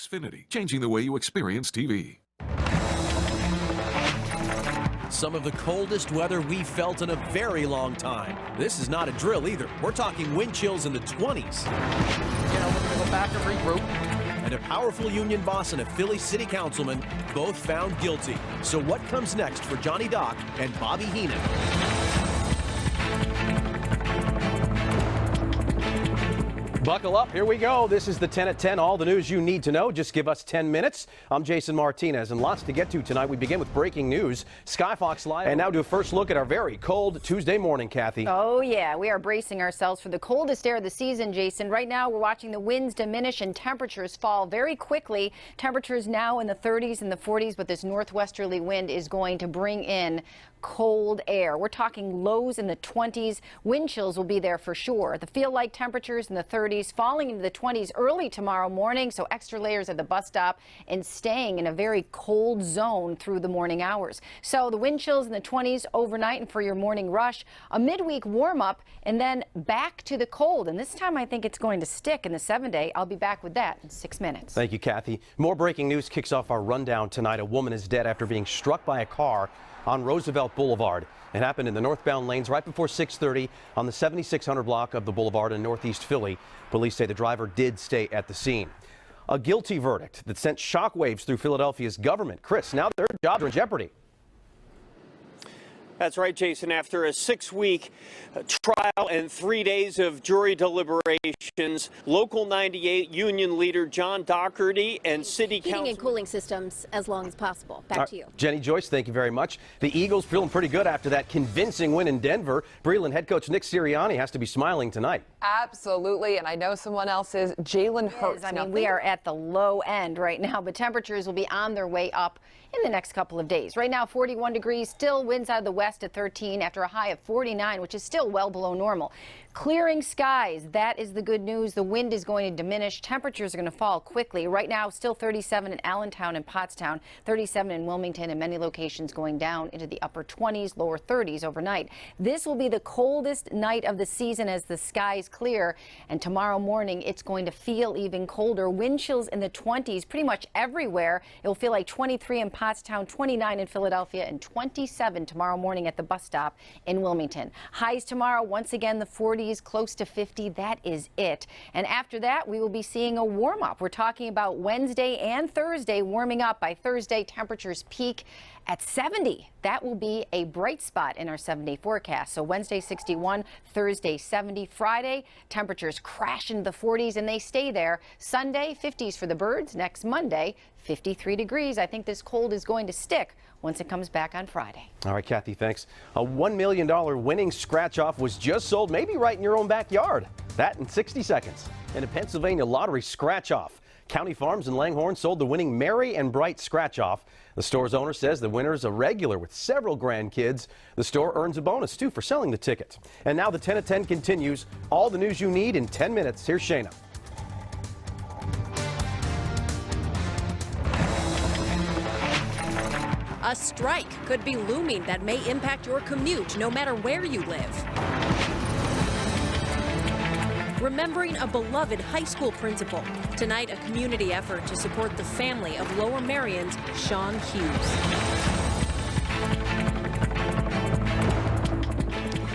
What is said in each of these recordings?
Xfinity, changing the way you experience TV. Some of the coldest weather we've felt in a very long time. This is not a drill either. We're talking wind chills in the 20s. We're going to go back and regroup. And a powerful union boss and a Philly city councilman both found guilty. So what comes next for Johnny Doc and Bobby Heenan? Buckle up, here we go. This is the 10 at 10, all the news you need to know. Just give us 10 minutes. I'm Jason Martinez, and lots to get to tonight. We begin with breaking news. Sky Fox Live. And now do a first look at our very cold Tuesday morning, Kathy. Oh, yeah. We are bracing ourselves for the coldest air of the season, Jason. Right now, we're watching the winds diminish and temperatures fall very quickly. Temperatures now in the 30s and the 40s, but this northwesterly wind is going to bring in cold air. We're talking lows in the 20s. Wind chills will be there for sure. The feel-like temperatures in the 30s, falling into the 20s early tomorrow morning, so extra layers at the bus stop and staying in a very cold zone through the morning hours. So the wind chills in the 20s overnight and for your morning rush, a midweek warm-up, and then back to the cold. And this time I think it's going to stick in the 7-day. I'll be back with that in 6 minutes. Thank you, Kathy. More breaking news kicks off our rundown tonight. A woman is dead after being struck by a car on Roosevelt Boulevard. It happened in the northbound lanes right before 6:30 on the 7600 block of the boulevard in northeast Philly. Police say the driver did stay at the scene. A guilty verdict that sent shockwaves through Philadelphia's government. Chris, now their jobs are in jeopardy. That's right, Jason. After a 6-week trial and 3 days of jury deliberations, Local 98 union leader John Doherty and City Council... Heating and cooling systems as long as possible. Back to you. Jenny Joyce, thank you very much. The Eagles feeling pretty good after that convincing win in Denver. Breland head coach Nick Sirianni has to be smiling tonight. Absolutely, and I know someone else is. Jalen Hurts. I mean, we are at the low end right now, but temperatures will be on their way up in the next couple of days. Right now, 41 degrees, still winds out of the west at 13 after a high of 49, which is still well below normal. Clearing skies, that is the good news. The wind is going to diminish. Temperatures are going to fall quickly. Right now, still 37 in Allentown and Pottstown, 37 in Wilmington, and many locations going down into the upper 20s, lower 30s overnight. This will be the coldest night of the season as the skies clear, and tomorrow morning it's going to feel even colder. Wind chills in the 20s pretty much everywhere. It will feel like 23 in Pottstown, 29 in Philadelphia, and 27 tomorrow morning at the bus stop in Wilmington. Highs tomorrow, once again, the 40s, close to 50. That is it. And after that, we will be seeing a warm up. We're talking about Wednesday and Thursday warming up. By Thursday, temperatures peak at 70. That will be a bright spot in our 7-day forecast. So Wednesday 61, Thursday 70, Friday temperatures crash into the 40s and they stay there. Sunday 50s for the birds. Next Monday 53 degrees. I think this cold is going to stick once it comes back on Friday. All right, Kathy, thanks. A $1 million winning scratch-off was just sold, maybe right in your own backyard. That in 60 seconds. And a Pennsylvania lottery scratch-off. County Farms in Langhorne sold the winning Merry and Bright scratch-off. The store's owner says the winner's a regular with several grandkids. The store earns a bonus, too, for selling the tickets. And now the 10 at 10 continues. All the news you need in 10 minutes. Here's Shaina. A strike could be looming that may impact your commute no matter where you live. Remembering a beloved high school principal. Tonight, a community effort to support the family of Lower Merion's Sean Hughes.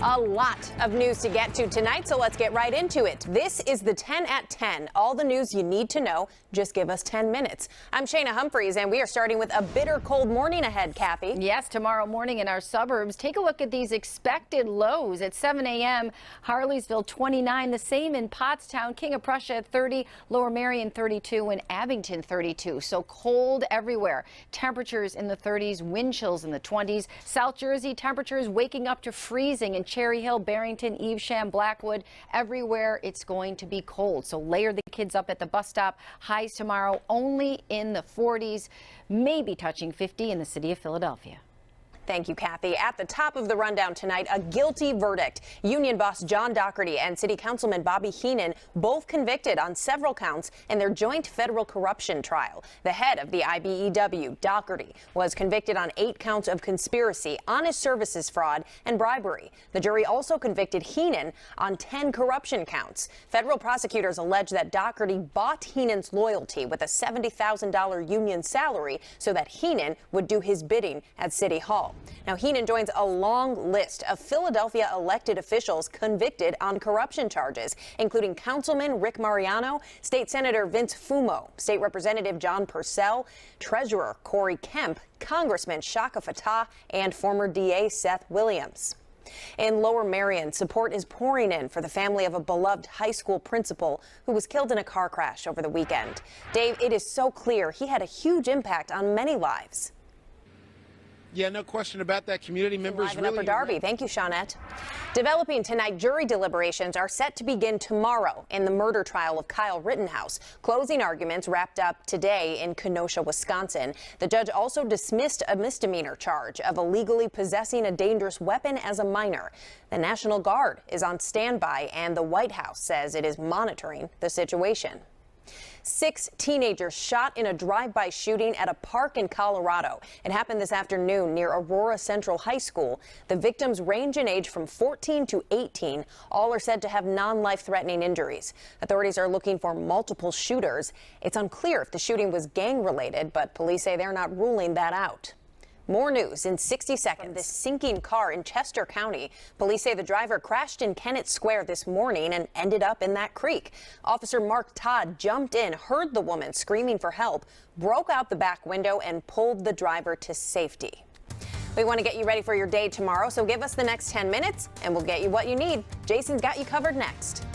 A lot of news to get to tonight, so let's get right into it. This is the 10 at 10. All the news you need to know. Just give us 10 minutes. I'm Shaina Humphries, and we are starting with a bitter cold morning ahead, Kathy. Yes, tomorrow morning in our suburbs. Take a look at these expected lows at 7 a.m. Harleysville 29, the same in Pottstown, King of Prussia at 30, Lower Merion 32, and Abington 32. So cold everywhere. Temperatures in the 30s, wind chills in the 20s. South Jersey temperatures waking up to freezing in Cherry Hill, Barrington, Evesham, Blackwood. Everywhere it's going to be cold. So layer the kids up at the bus stop. Highs tomorrow only in the 40s, maybe touching 50 in the city of Philadelphia. Thank you, Kathy. At the top of the rundown tonight, a guilty verdict. Union boss John Doherty and City Councilman Bobby Heenan both convicted on several counts in their joint federal corruption trial. The head of the IBEW, Doherty, was convicted on 8 counts of conspiracy, honest services fraud, and bribery. The jury also convicted Heenan on 10 corruption counts. Federal prosecutors allege that Doherty bought Heenan's loyalty with a $70,000 union salary so that Heenan would do his bidding at City Hall. Now, Heenan joins a long list of Philadelphia elected officials convicted on corruption charges, including Councilman Rick Mariano, State Senator Vince Fumo, State Representative John Purcell, Treasurer Corey Kemp, Congressman Shaka Fatah, and former DA Seth Williams. In Lower Merion, support is pouring in for the family of a beloved high school principal who was killed in a car crash over the weekend. Dave, it is so clear he had a huge impact on many lives. Yeah, no question about that. Community members Live in Upper Darby. Thank you, Shawnette. Developing tonight, jury deliberations are set to begin tomorrow in the murder trial of Kyle Rittenhouse. Closing arguments wrapped up today in Kenosha, Wisconsin. The judge also dismissed a misdemeanor charge of illegally possessing a dangerous weapon as a minor. The National Guard is on standby, and the White House says it is monitoring the situation. 6 teenagers shot in a drive-by shooting at a park in Colorado. It happened this afternoon near Aurora Central High School. The victims range in age from 14 to 18. All are said to have non-life-threatening injuries. Authorities are looking for multiple shooters. It's unclear if the shooting was gang-related, but police say they're not ruling that out. More news in 60 seconds. This sinking car in Chester County. Police say the driver crashed in Kennett Square this morning and ended up in that creek. Officer Mark Todd jumped in, heard the woman screaming for help, broke out the back window, and pulled the driver to safety. We want to get you ready for your day tomorrow, so give us the next 10 minutes and we'll get you what you need. Jason's got you covered next.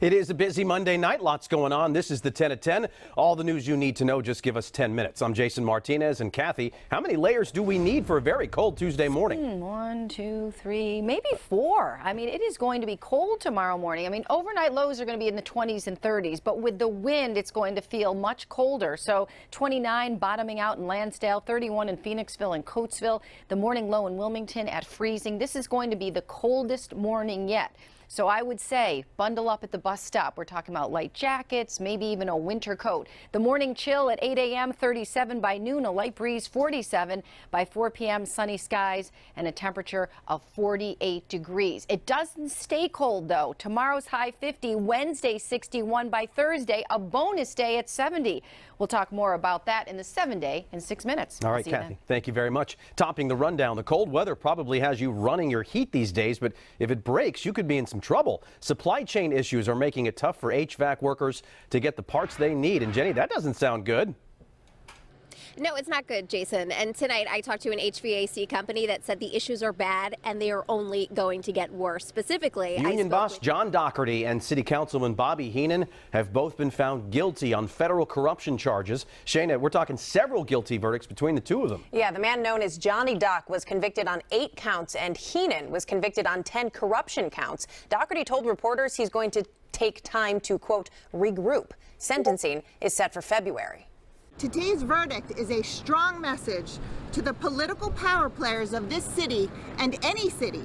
It is a busy Monday night. Lots going on. This is the 10 at 10. All the news you need to know. Just give us 10 minutes. I'm Jason Martinez and Kathy. How many layers do we need for a very cold Tuesday morning? 1, 2, 3, maybe 4. I mean, it is going to be cold tomorrow morning. I mean, overnight lows are going to be in the 20s and 30s, but with the wind, it's going to feel much colder. So 29 bottoming out in Lansdale, 31 in Phoenixville and Coatesville, the morning low in Wilmington at freezing. This is going to be the coldest morning yet. So I would say bundle up at the bus stop. We're talking about light jackets, maybe even a winter coat. The morning chill at 8 a.m., 37 by noon, a light breeze, 47 by 4 p.m., sunny skies, and a temperature of 48 degrees. It doesn't stay cold, though. Tomorrow's high 50, Wednesday 61, by Thursday, a bonus day at 70. We'll talk more about that in the 7-day in 6 minutes. All right, Kathy, thank you very much. Topping the rundown, the cold weather probably has you running your heat these days, but if it breaks, you could be in some trouble. Supply chain issues are making it tough for HVAC workers to get the parts they need. And Jenny, that doesn't sound good. No, it's not good, Jason. And tonight I talked to an HVAC company that said the issues are bad and they are only going to get worse. Specifically, Union boss John Doherty and City Councilman Bobby Heenan have both been found guilty on federal corruption charges. Shaina, we're talking several guilty verdicts between the two of them. Yeah, the man known as Johnny Doc was convicted on 8 counts and Heenan was convicted on 10 corruption counts. Doherty told reporters he's going to take time to, quote, regroup. Sentencing is set for February. Today's verdict is a strong message to the political power players of this city and any city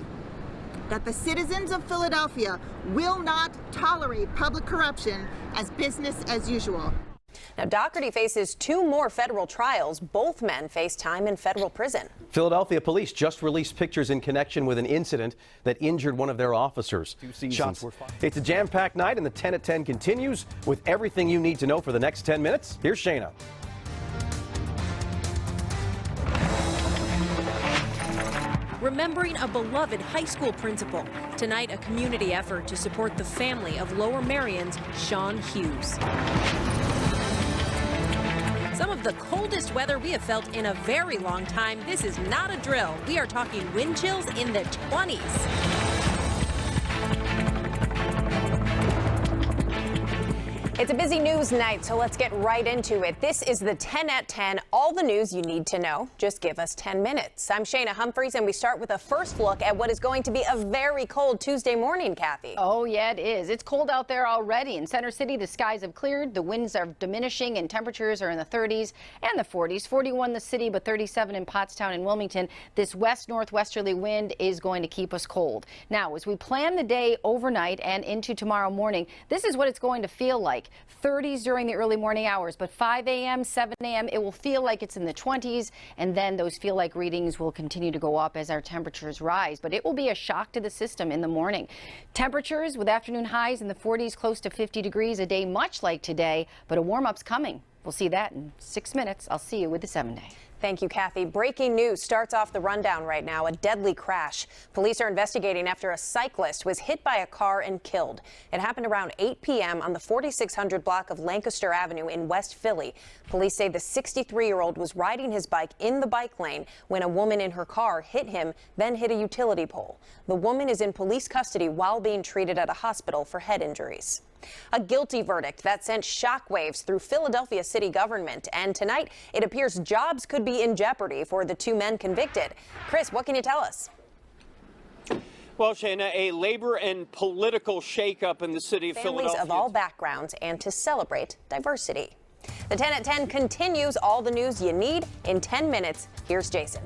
that the citizens of Philadelphia will not tolerate public corruption as business as usual. Now, Doherty faces 2 more federal trials. Both men face time in federal prison. Philadelphia police just released pictures in connection with an incident that injured one of their officers. 2 seasons. It's a jam-packed night, and the 10 at 10 continues with everything you need to know for the next 10 minutes. Here's Shaina. Remembering a beloved high school principal. Tonight, a community effort to support the family of Lower Merion's Shaina Humphries. Some of the coldest weather we have felt in a very long time. This is not a drill. We are talking wind chills in the 20s. It's a busy news night, so let's get right into it. This is the 10 at 10, all the news you need to know. Just give us 10 minutes. I'm Shaina Humphries, and we start with a first look at what is going to be a very cold Tuesday morning, Kathy. Oh, yeah, it is. It's cold out there already. In Center City, the skies have cleared, the winds are diminishing, and temperatures are in the 30s and the 40s. 41 the city, but 37 in Pottstown and Wilmington. This west-northwesterly wind is going to keep us cold. Now, as we plan the day overnight and into tomorrow morning, this is what it's going to feel like. 30s during the early morning hours, but 5 a.m., 7 a.m., it will feel like it's in the 20s, and then those feel like readings will continue to go up as our temperatures rise. But it will be a shock to the system in the morning. Temperatures with afternoon highs in the 40s, close to 50 degrees, a day much like today, but a warm-up's coming. We'll see that in 6 minutes. I'll see you with the 7-day. Thank you, Kathy. Breaking news starts off the rundown right now. A deadly crash. Police are investigating after a cyclist was hit by a car and killed. It happened around 8 p.m. on the 4600 block of Lancaster Avenue in West Philly. Police say the 63-year-old was riding his bike in the bike lane when a woman in her car hit him, then hit a utility pole. The woman is in police custody while being treated at a hospital for head injuries. A guilty verdict that sent shockwaves through Philadelphia city government. And tonight, it appears jobs could be in jeopardy for the two men convicted. Chris, what can you tell us? Well, Shaina, a labor and political shakeup in the city of Philadelphia. Families of all backgrounds and to celebrate diversity. The 10 at 10 continues. All the news you need in 10 minutes. Here's Jason.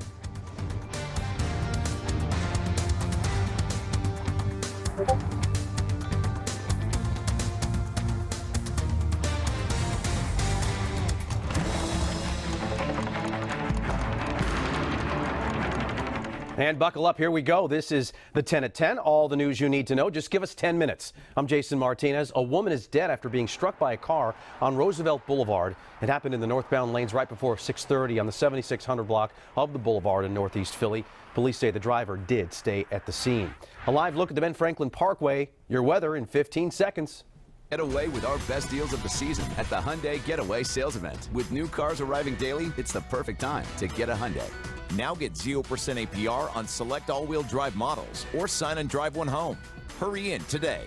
And buckle up, here we go. This is the 10 at 10, all the news you need to know. Just give us 10 minutes. I'm Jason Martinez. A woman is dead after being struck by a car on Roosevelt Boulevard. It happened in the northbound lanes right before 6:30 on the 7600 block of the boulevard in Northeast Philly. Police say the driver did stay at the scene. A live look at the Ben Franklin Parkway. Your weather in 15 seconds. Get away with our best deals of the season at the Hyundai Getaway Sales Event. With new cars arriving daily, it's the perfect time to get a Hyundai. Now get 0% APR on select all-wheel drive models or sign and drive one home. Hurry in today.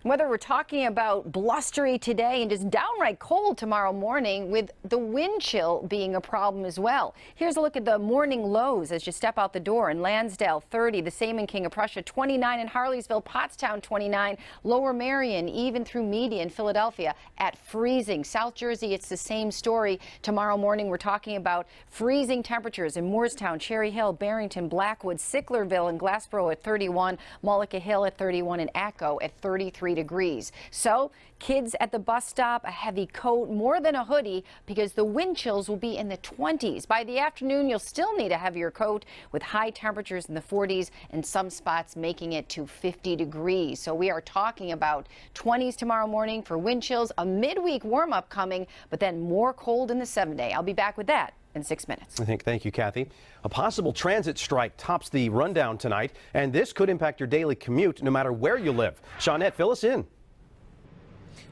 Whether we're talking about blustery today and just downright cold tomorrow morning, with the wind chill being a problem as well. Here's a look at the morning lows as you step out the door. In Lansdale, 30, the same in King of Prussia, 29 in Harleysville, Pottstown, 29, Lower Merion, even through Media in Philadelphia at freezing. South Jersey, it's the same story. Tomorrow morning, we're talking about freezing temperatures in Moorestown, Cherry Hill, Barrington, Blackwood, Sicklerville, and Glassboro at 31, Mullica Hill at 31, and Echo at 33 degrees. So kids at the bus stop, a heavy coat, more than a hoodie, because the wind chills will be in the 20s. By the afternoon, you'll still need a heavier coat with high temperatures in the 40s and some spots making it to 50 degrees. So we are talking about 20s tomorrow morning for wind chills, a midweek warm up coming, but then more cold in the 7-day. I'll be back with that in 6 minutes. Thank you, Kathy. A possible transit strike tops the rundown tonight, and this could impact your daily commute no matter where you live. Shawnette, fill us in.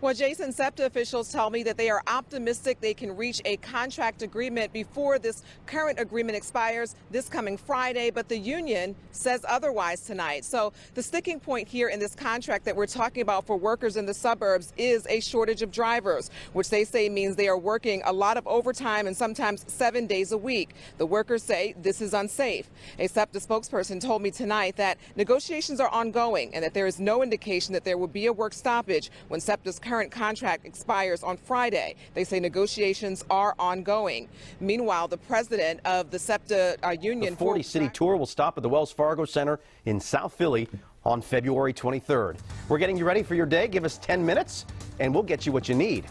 Well, Jason, Septa officials tell me that they are optimistic they can reach a contract agreement before this current agreement expires this coming Friday, but the union says otherwise tonight. So the sticking point here in this contract that we're talking about for workers in the suburbs is a shortage of drivers, which they say means they are working a lot of overtime and sometimes 7 days a week. The workers say this is unsafe. A Septa spokesperson told me tonight that negotiations are ongoing and that there is no indication that there will be a work stoppage when Septa's current contract expires on Friday. They say negotiations are ongoing. Meanwhile, the president of the Septa union... The 40-city tour will stop at the Wells Fargo Center in South Philly on February 23rd. We're getting you ready for your day. Give us 10 minutes, and we'll get you what you need.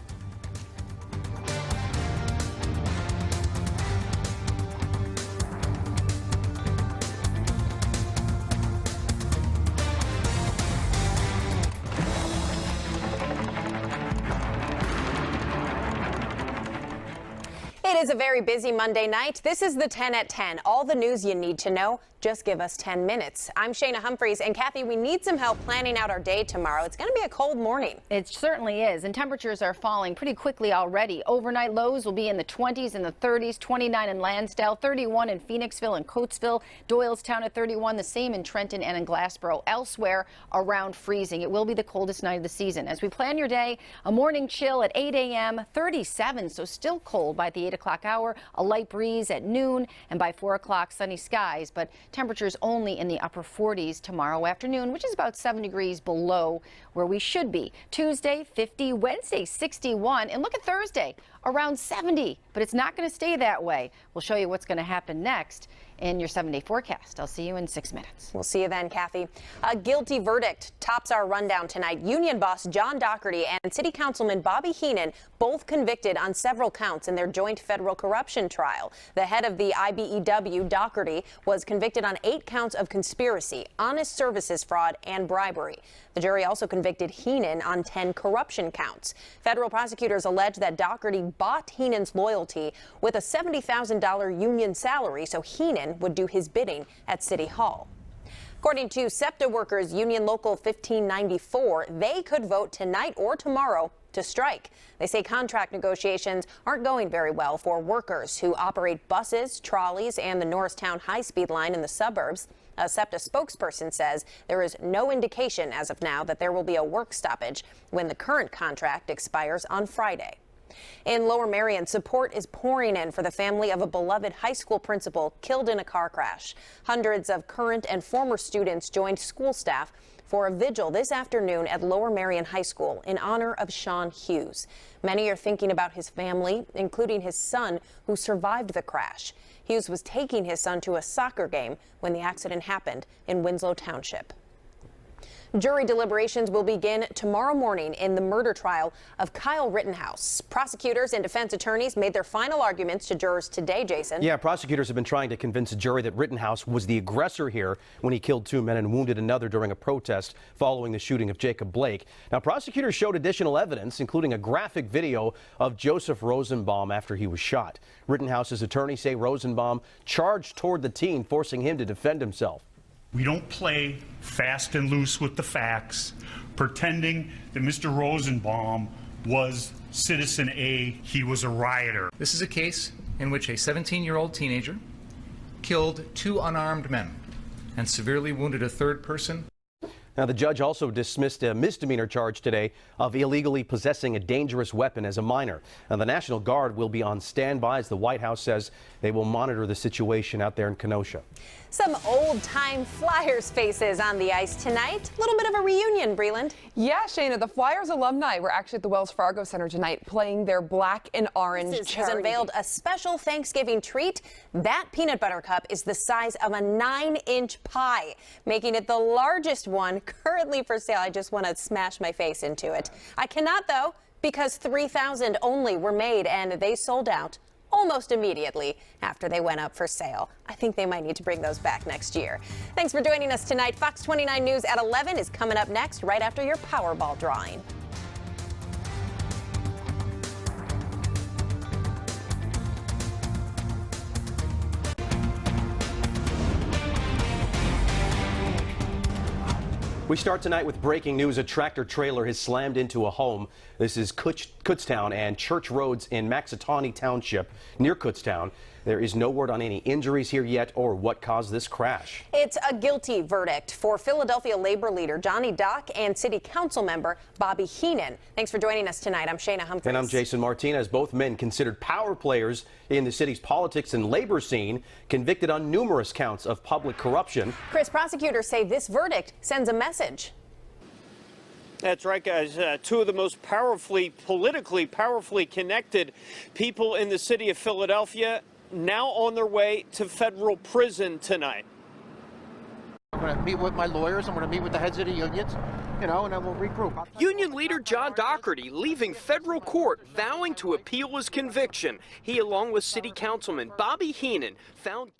It is a very busy Monday night. This is the 10 at 10, all the news you need to know. Just give us 10 minutes. I'm Shaina Humphries, and Kathy, we need some help planning out our day tomorrow. It's going to be a cold morning. It certainly is, and temperatures are falling pretty quickly already. Overnight lows will be in the 20s and the 30s, 29 in Lansdale, 31 in Phoenixville and Coatesville, Doylestown at 31, the same in Trenton and in Glassboro. Elsewhere around freezing. It will be the coldest night of the season. As we plan your day, a morning chill at 8 a.m., 37, so still cold by the 8 o'clock hour, a light breeze at noon, and by 4 o'clock, sunny skies, but temperatures only in the upper 40s tomorrow afternoon, which is about 7 degrees below where we should be. Tuesday, 50, Wednesday, 61, and look at Thursday, around 70, but it's not going to stay that way. We'll show you what's going to happen next in your 7-day forecast. I'll see you in 6 minutes. We'll see you then, Kathy. A guilty verdict tops our rundown tonight. Union boss John Doherty and City Councilman Bobby Heenan both convicted on several counts in their joint federal corruption trial. The head of the IBEW, Doherty, was convicted on 8 counts of conspiracy, honest services fraud, and bribery. The jury also convicted Heenan on 10 corruption counts. Federal prosecutors allege that Doherty bought Heenan's loyalty with a $70,000 union salary so Heenan would do his bidding at City Hall. According to Septa workers Union Local 1594, they could vote tonight or tomorrow to strike. They say contract negotiations aren't going very well for workers who operate buses, trolleys, and the Norristown high-speed line in the suburbs. A Septa spokesperson says there is no indication as of now that there will be a work stoppage when the current contract expires on Friday. In Lower Merion, support is pouring in for the family of a beloved high school principal killed in a car crash. Hundreds of current and former students joined school staff for a vigil this afternoon at Lower Merion High School in honor of Shaun Hughes. Many are thinking about his family, including his son, who survived the crash. Hughes was taking his son to a soccer game when the accident happened in Winslow Township. Jury deliberations will begin tomorrow morning in the murder trial of Kyle Rittenhouse. Prosecutors and defense attorneys made their final arguments to jurors today, Jason. Yeah, prosecutors have been trying to convince a jury that Rittenhouse was the aggressor here when he killed 2 men and wounded another during a protest following the shooting of Jacob Blake. Now, prosecutors showed additional evidence, including a graphic video of Joseph Rosenbaum after he was shot. Rittenhouse's attorneys say Rosenbaum charged toward the teen, forcing him to defend himself. We don't play fast and loose with the facts, pretending that Mr. Rosenbaum was Citizen A, he was a rioter. This is a case in which a 17-year-old teenager killed 2 unarmed men and severely wounded a 3rd person. Now, the judge also dismissed a misdemeanor charge today of illegally possessing a dangerous weapon as a minor. Now, the National Guard will be on standby as the White House says they will monitor the situation out there in Kenosha. Some old-time Flyers faces on the ice tonight. A little bit of a reunion, Breland. Yeah, Shaina, the Flyers alumni were actually at the Wells Fargo Center tonight playing their black and orange Has charity. unveiled a special Thanksgiving treat. That peanut butter cup is the size of a 9-inch pie, making it the largest one currently for sale. I just want to smash my face into it. I cannot, though, because 3,000 only were made, and they sold out almost immediately after they went up for sale. I think they might need to bring those back next year. Thanks for joining us tonight. Fox 29 News at 11 is coming up next, right after your Powerball drawing. We start tonight with breaking news. A tractor trailer has slammed into a home. This is Kutztown and Church Roads in Maxitawny Township near Kutztown. There is no word on any injuries here yet or what caused this crash. It's a guilty verdict for Philadelphia labor leader Johnny Dock and city council member Bobby Heenan. Thanks for joining us tonight. I'm Shaina Humphries. And I'm Jason Martinez. Both men considered power players in the city's politics and labor scene, convicted on numerous counts of public corruption. Chris, prosecutors say this verdict sends a message. That's right, guys. 2 of the most politically powerfully connected people in the city of Philadelphia now on their way to federal prison tonight. I'm going to meet with my lawyers. I'm going to meet with the heads of the unions, and then we'll regroup. Union leader John Doherty leaving federal court, vowing to appeal his conviction. He, along with city councilman Bobby Heenan, found